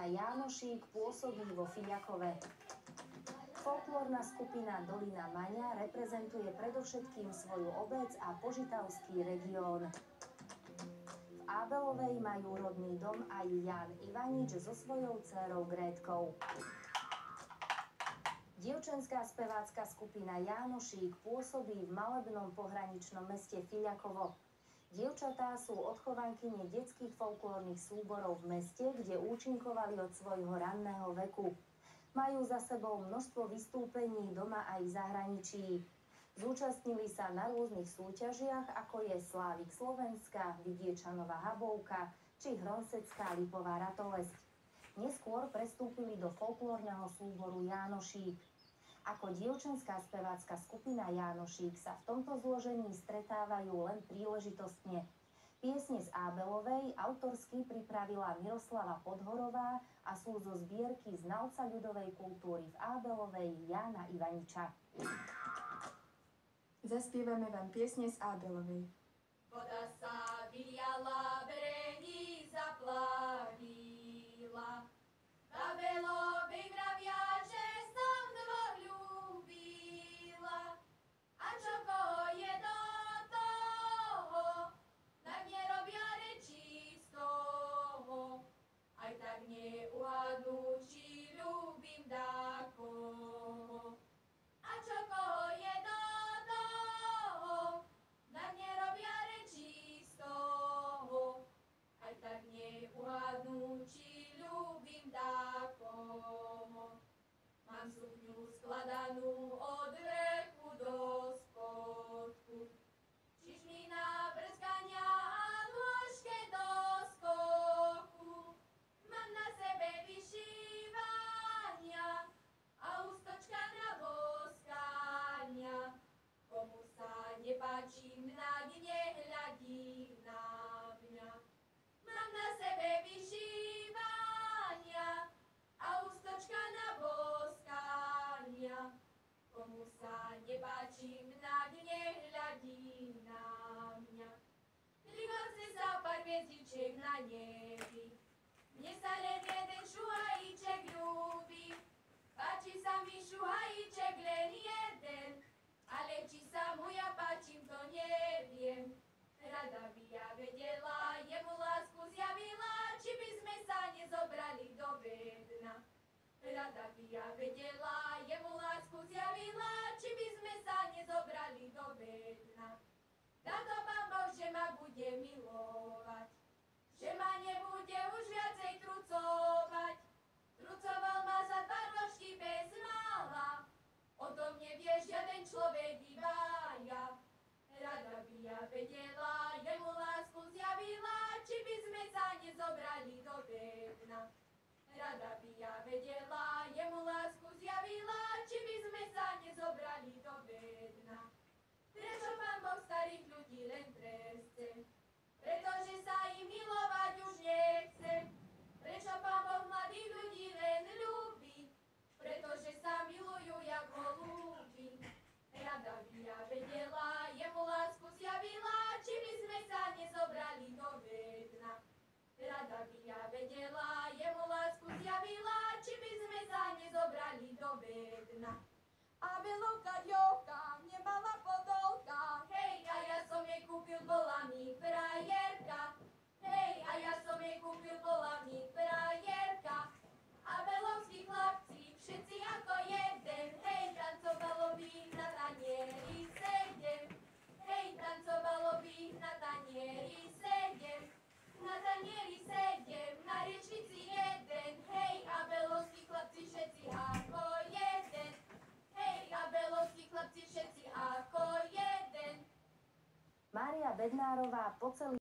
skupina Jánošík pôsobí vo Filiakove. Folklórna skupina Dolina Maňa reprezentuje predovšetkým svoju obec a požitavský región. V Ábelovej majú rodný dom aj Jan Ivanič so svojou dcérou Grétkou. Dievčenská spevácka skupina Jánošík pôsobí v malebnom pohraničnom meste Filiakovo. Dievčatá sú odchovankyne detských folklórnych súborov v meste, kde účinkovali od svojho ranného veku. Majú za sebou množstvo vystúpení doma aj v zahraničí. Zúčastnili sa na rôznych súťažiach, ako je Slávik Slovenska, Vidiečanova Habovka či Hronsecká Lipová ratolesť. Neskôr prestúpili do folklórneho súboru Jánošík. Ako dievčenská spevácka skupina Jánošík sa v tomto zložení stretávajú len príležitostne. Piesne z Ábelovej autorsky pripravila Miroslava Podhorová a sú zo zbierky znalca ľudovej kultúry v Ábelovej Jána Ivaniča. Zaspievame vám piesne z Ábelovej. Voda sa vyliala, berení zaplavila. V Ábelovej vravia, že som dvoch ľúbila. A čo koho je do toho, tak nerobia rečí z toho. Aj tak neuhadnú, či ľúbim dákoho. A čo koho je do toho, tak nerobia rečí z toho. Aj tak neuhadnú, či ľúbim dákoho. Mám sukňu skladanú od vrchu do spodku. Čižmy na brskania a nôžke do skoku. Mám na sebe vyšívania a ústočka na boskania. Komu sa nepáči mňa, nehľadí na mňa. Mám na sebe vyšívania a ústočka na boskania. Komu sa nepáči mňa, nehľadí na mňa. Ligoce sa pár hviezdičiek na nebi. Mne sa len jeden šuhajíček ľúbi. Páči sa mi šuhajíček len jeden, ale či sa mu ja páčim, to neviem. Rada by ja vedela, jemu lásku zjavila, či by sme sa nezobrali do bedna. Rada by ja vedela, jemu lásku zjavila, či by sme sa nezobrali do bedna. Dá to Pán Boh, že ma bude milovať, že ma nebude už viacej trucovať. Trucoval ma za 2 ročky bez mála, o tom nevie žiaden človek iba ja. Rada by ja vedela, jemu lásku zjavila, či by sme sa nezobrali do bedna. Rada by ja vedela, jemu lásku zjavila, či by sme sa nezobrali do bedna. Prečo Pán Boh starých ľudí len treste? Pretože sa im milovať už nechce. Prečo Pán Boh mladých ľudí len ľúbi? Pretože sa milujú, jak ho ľúbi. Rada by ja vedela, jemu lásku zjavila, či by sme sa nezobrali do bedna. Rada by ja vedela, jemu lásku zjavila, či by sme sa nezobrali do bedna. Ábelovka ďovka nemala podolka. Hej, a ja som jej kúpil, bola mi frajerka. Hej, a ja som jej kúpil, bola mi frajerka. Ábelovskí chlapci, všetci ako jeden, hej, tancovalo by na tanieri 7. Hej, tancovalo by na tanieri 7. Na tanieri 7, na riečnici 1, hej, ábelovskí chlapci, všetci ako jeden. Hej, ábelovskí chlapci, všetci ako jeden. Mária Bednárová po celý